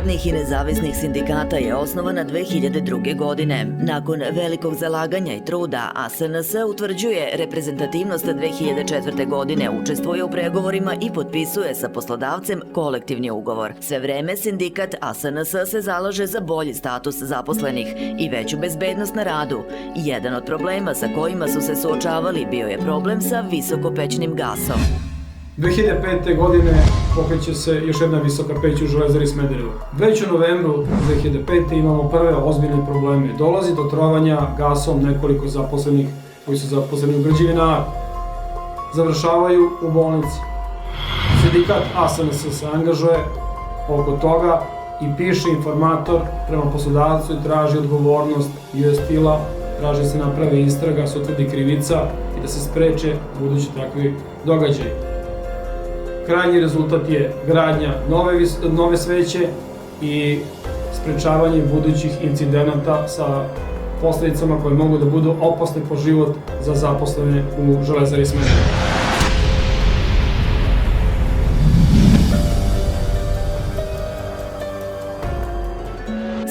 slobodnih i nezavisnih sindikata je osnovana 2002. godine. Nakon velikog zalaganja i truda, ASNS utvrđuje reprezentativnost 2004. godine, učestvuje u pregovorima i potpisuje sa poslodavcem kolektivni ugovor. Sve vreme sindikat ASNS se zalaže za bolji status zaposlenih i veću bezbednost na radu. Jedan od problema sa kojima su se suočavali bio je problem sa visokopećnim gasom. 2005. godine pokreće se još jedna visoka peć u Železari Smederevo. Već u novembru 2005. imamo prve ozbiljne probleme. Dolazi do trovanja gasom nekoliko zaposlenih koji su zaposleni u građevinari. Završavaju u bolnici. Sindikat ASNS se angažuje oko toga i piše informator prema poslodavcu i traži odgovornost US Steel-a, traži da se napravi istraga, se utvrdi krivica i da se spreče budući takvi događaji. Krajnji rezultat je gradnja nove sveće i sprečavanje budućih incidenata sa posledicama koje mogu da budu opasne po život za zaposlene u Železari Smederevo.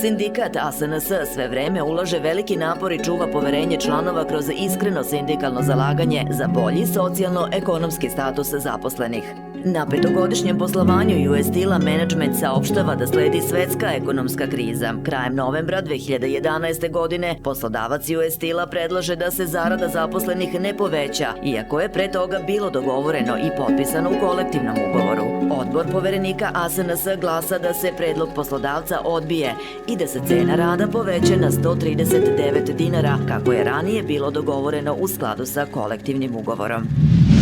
Sindikat ASNS sve vreme ulaže veliki napor i čuva poverenje članova kroz iskreno sindikalno zalaganje za bolji socijalno-ekonomski status zaposlenih. Na petogodišnjem poslovanju US Steel-a menadžment saopštava da sledi svetska ekonomska kriza. Krajem novembra 2011. godine poslodavac US Steel-a predlaže da se zarada zaposlenih ne poveća, iako je pre toga bilo dogovoreno i potpisano u kolektivnom ugovoru. Odbor poverenika ASNS glasa da se predlog poslodavca odbije i da se cena rada poveća na 139 dinara, kako je ranije bilo dogovoreno u skladu sa kolektivnim ugovorom.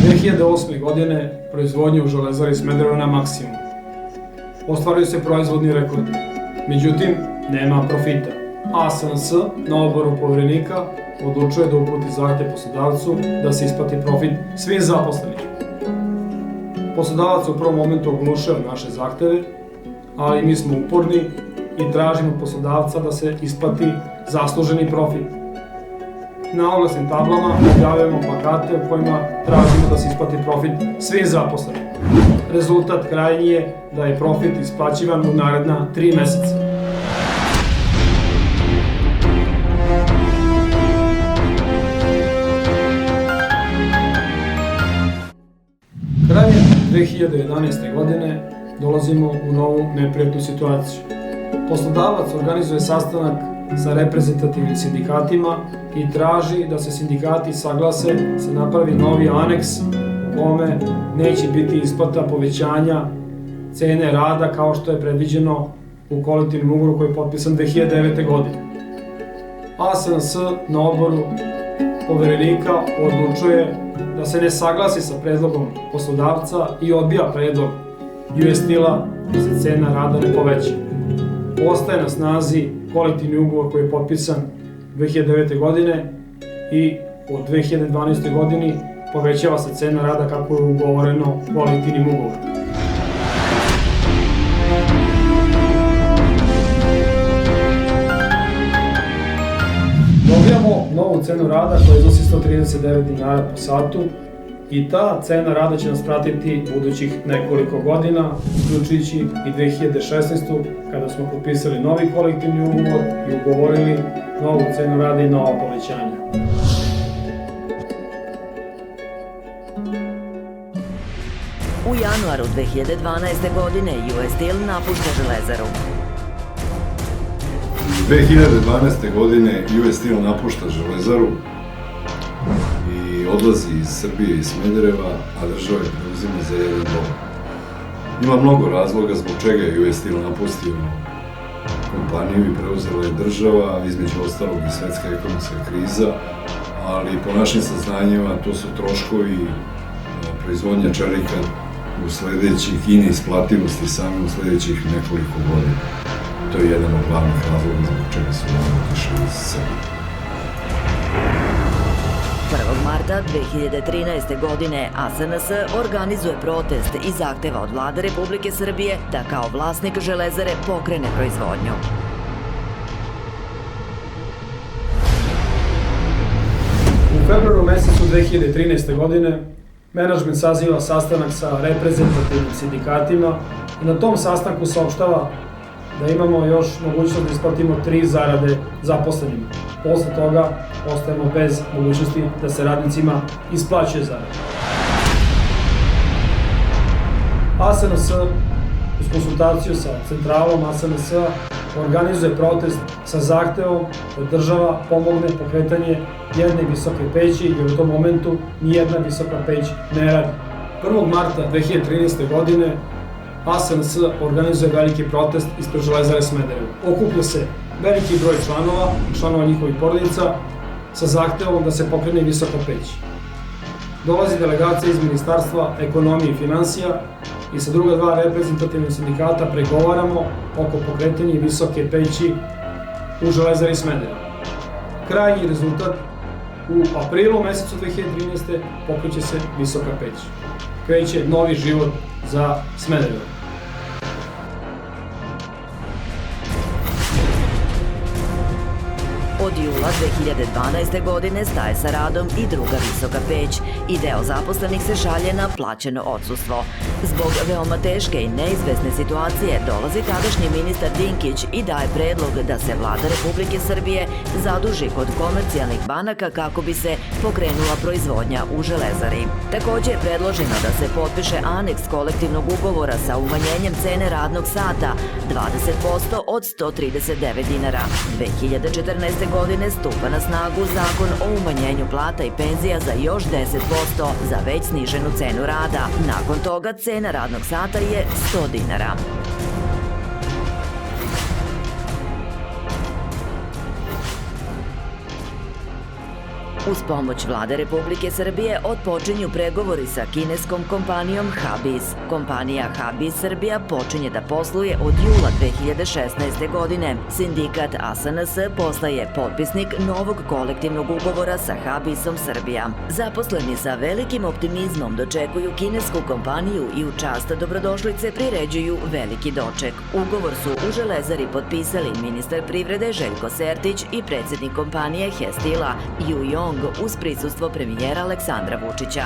2008. godine proizvodnja u Železari Smederevo na maksimum. Ostvaruju se proizvodni rekordi, međutim, nema profita. ASNS na odboru poverenika odlučuje da uputi zahtev poslodavcu da se isplati profit svim zaposlenih. Poslodavac u prvom momentu oglušava naše zahteve, ali mi smo uporni i tražimo poslodavca da se isplati zasluženi profit. Na oglasnim tablama objavljamo plakate u kojima tražimo da se isplati profit svim zaposlenim. Rezultat krajnji je da je profit isplaćivan u naredna 3 meseca. Krajem 2011. godine dolazimo u novu neprijatnu situaciju. Poslodavac organizuje sastanak sa reprezentativnim sindikatima i traži da se sindikati saglase, se napravi novi aneks u kome neće biti isplata povećanja cene rada kao što je predviđeno u kolektivnom ugovoru koji je potpisan 2009. godine. ASNS na odboru poverenika odlučuje da se ne saglasi sa predlogom poslodavca i odbija predlog US Steel-a da se cena rada ne poveća. Ostaje na snazi kolektivni ugovor koji je potpisan 2009. godine i od 2012. godini povećava se cena rada kako je ugovoreno kolektivnim ugovorom. Dobijamo novu cenu rada koja iznosi 139 dinara po satu i ta cena rada će nas pratiti budućih nekoliko godina, uključujući i 2016. kada smo potpisali novi kolektivni ugovor i ugovorili novu cenu rada i nova povećanja. U januaru 2012. godine US Steel napušta Železaru. 2012. godine US Steel napušta Železaru i odlazi iz Srbije i Smedereva, a država je preuzima za $1. Ima mnogo razloga zbog čega je US Steel napustio kompaniju i preuzela je država, između ostalog i svetska ekonomska kriza, ali po našim saznanjima to su troškovi proizvodnja čelika u sledećih i neisplativosti same u sledećih nekoliko godina. To je jedan od glavnih razloga zbog čega su otišli iz Srbije. 1. marta 2013. godine ASNS organizuje protest i zahteva od Vlade Republike Srbije da kao vlasnik Železare pokrene proizvodnju. U februaru mesecu 2013. godine menadžment saziva sastanak sa reprezentativnim sindikatima i na tom sastanku saopštava da imamo još mogućnost da isplatimo 3 zarade zaposlenima. Posle toga ostajemo bez mogućnosti da se radnicima isplaćuje zarada. ASNS uz konsultaciju sa centralom ASNS-a organizuje protest sa zahtevom da država pomogne pokretanje jedne visoke peći, jer u tom momentu nijedna visoka peć ne radi. 1. marta 2013. godine ASNS organizuje veliki protest ispred Železare Smederevo. Okuplja se veliki broj članova njihovih porodica sa zahtevom da se pokrene visoka peć. Dolazi delegacija iz Ministarstva ekonomije i finansija i sa druga 2 reprezentativna sindikata pregovaramo oko pokretanja visoke peći u Železari Smederevo. Krajnji rezultat u aprilu mesecu 2013. pokreće se visoka peć. Kreće novi život za Smederevo. Od jula 2012. godine staje sa radom i druga visoka peć i deo zaposlenih se šalje na plaćeno odsustvo. Zbog veoma teške i neizvesne situacije dolazi tadašnji ministar Dinkić i daje predlog da se Vlada Republike Srbije zaduži kod komercijalnih banaka kako bi se pokrenula proizvodnja u Železari. Takođe je predloženo da se potpiše aneks kolektivnog ugovora sa umanjenjem cene radnog sata 20% od 139 dinara. 2014. godine stupa na snagu Zakon o umanjenju plata i penzija za još 10% za već sniženu cenu rada. Nakon toga cena radnog sata je 100 dinara. Uz pomoć Vlade Republike Srbije otpočinju pregovori sa kineskom kompanijom Habis. Kompanija Habis Srbija počinje da posluje od jula 2016. godine. Sindikat ASNS postaje potpisnik novog kolektivnog ugovora sa Habisom Srbija. Zaposleni sa velikim optimizmom dočekuju kinesku kompaniju i u čast dobrodošlice priređuju veliki doček. Ugovor su u Železari potpisali ministar privrede Željko Sertić i predsjednik kompanije Hestila Ju Jong uz prisustvo premijera Aleksandra Vučića.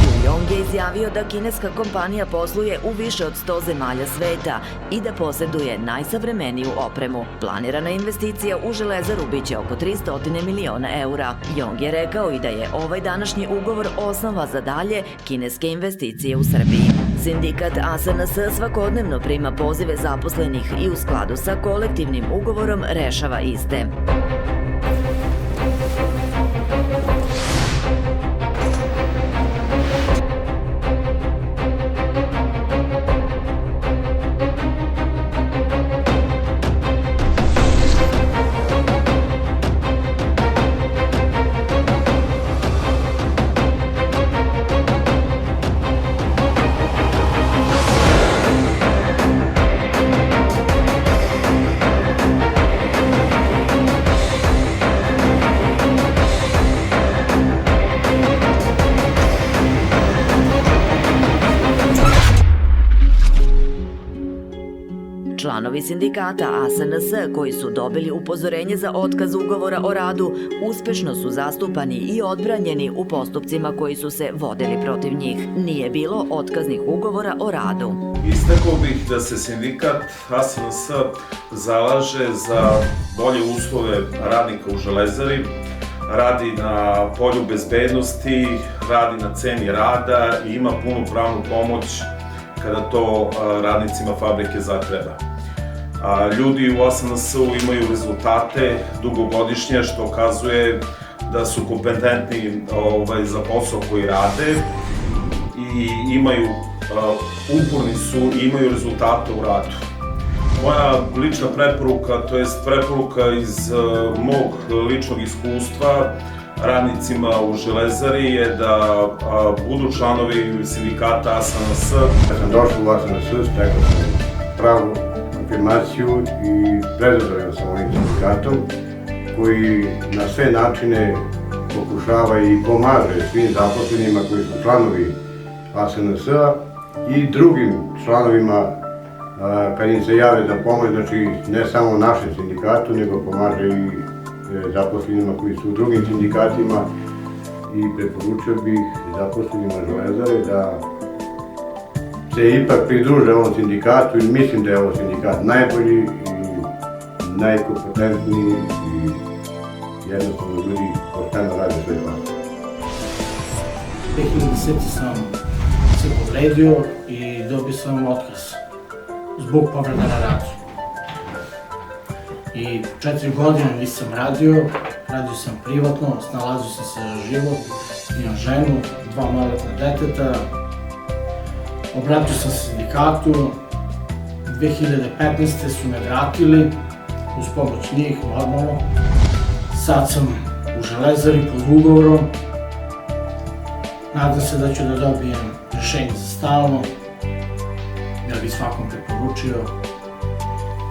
Ju Jong je izjavio da kineska kompanija posluje u više od 100 zemalja sveta i da posjeduje najsavremeniju opremu. Planirana investicija u Železaru biće oko 300 miliona eura. Jong je rekao i da je ovaj današnji ugovor osnova za dalje kineske investicije u Srbiji. Sindikat ASNS svakodnevno prima pozive zaposlenih i u skladu sa kolektivnim ugovorom rešava iste. Članovi sindikata ASNS koji su dobili upozorenje za otkaz ugovora o radu uspešno su zastupani i odbranjeni u postupcima koji su se vodili protiv njih. Nije bilo otkaznih ugovora o radu. Istakao bih da se sindikat ASNS zalaže za bolje uslove radnika u Železari, radi na polju bezbednosti, radi na ceni rada i ima punu pravnu pomoć kada to radnicima fabrike zatreba. Ljudi u ASNS-u imaju rezultate dugogodišnje, što kazuje da su kompetentni za posao koji rade i uporni su i imaju rezultate u radu. Moja lična preporuka, to jest preporuka iz mog ličnog iskustva radnicima u Železari je da budu članovi sindikata ASNS. Kad sam došao u ASNS, stekao sam pravu afirmaciju i prezadovoljan sam ovim sindikatom koji na sve načine pokušava i pomaže svim zaposlenima koji su članovi ASNS-a i drugim članovima kad im se jave za pomoć, znači ne samo našem sindikatu, nego pomaže i zaposlenima koji su u drugim sindikatima i preporučio bih zaposlenima Železare da se ipak pridruže ovom sindikatu i mislim da je ovo sindikat najbolji i najkompetentniji i jednostavno ljudi pošteno rade svoj posao. 2010. sam se povredio i dobio sam otkaz zbog povreda na radu. I 4 godine nisam radio sam privatno, snalazio sam se za život, imam ženu, 2 maloletna deteta. Obratio sam se sindikatu, 2015. su me vratili, uz pomoć njih, normalno. Sad sam u Železari pod ugovorom. Nadam se da ću da dobijem rešenje za stalno, da bi svakom preporučio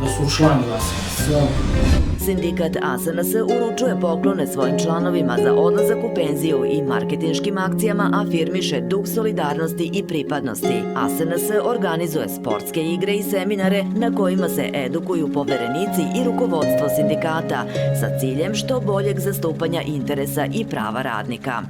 da su učlanili SNS. Sindikat ASNS uručuje poklone svojim članovima za odlazak u penziju i marketinškim akcijama afirmiše duh solidarnosti i pripadnosti. ASNS organizuje sportske igre i seminare na kojima se edukuju poverenici i rukovodstvo sindikata sa ciljem što boljeg zastupanja interesa i prava radnika.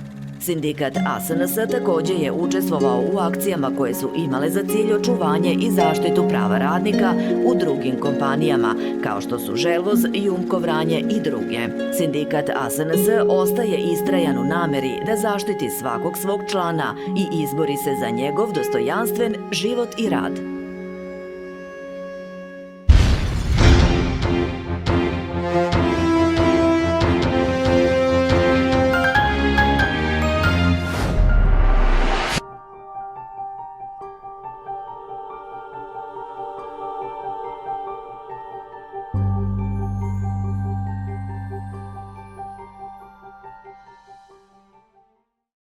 Sindikat ASNS takođe je učestvovao u akcijama koje su imale za cilj očuvanje i zaštitu prava radnika u drugim kompanijama, kao što su Želvoz, Jumko Vranje i druge. Sindikat ASNS ostaje istrajan u nameri da zaštiti svakog svog člana i izbori se za njegov dostojanstven život i rad.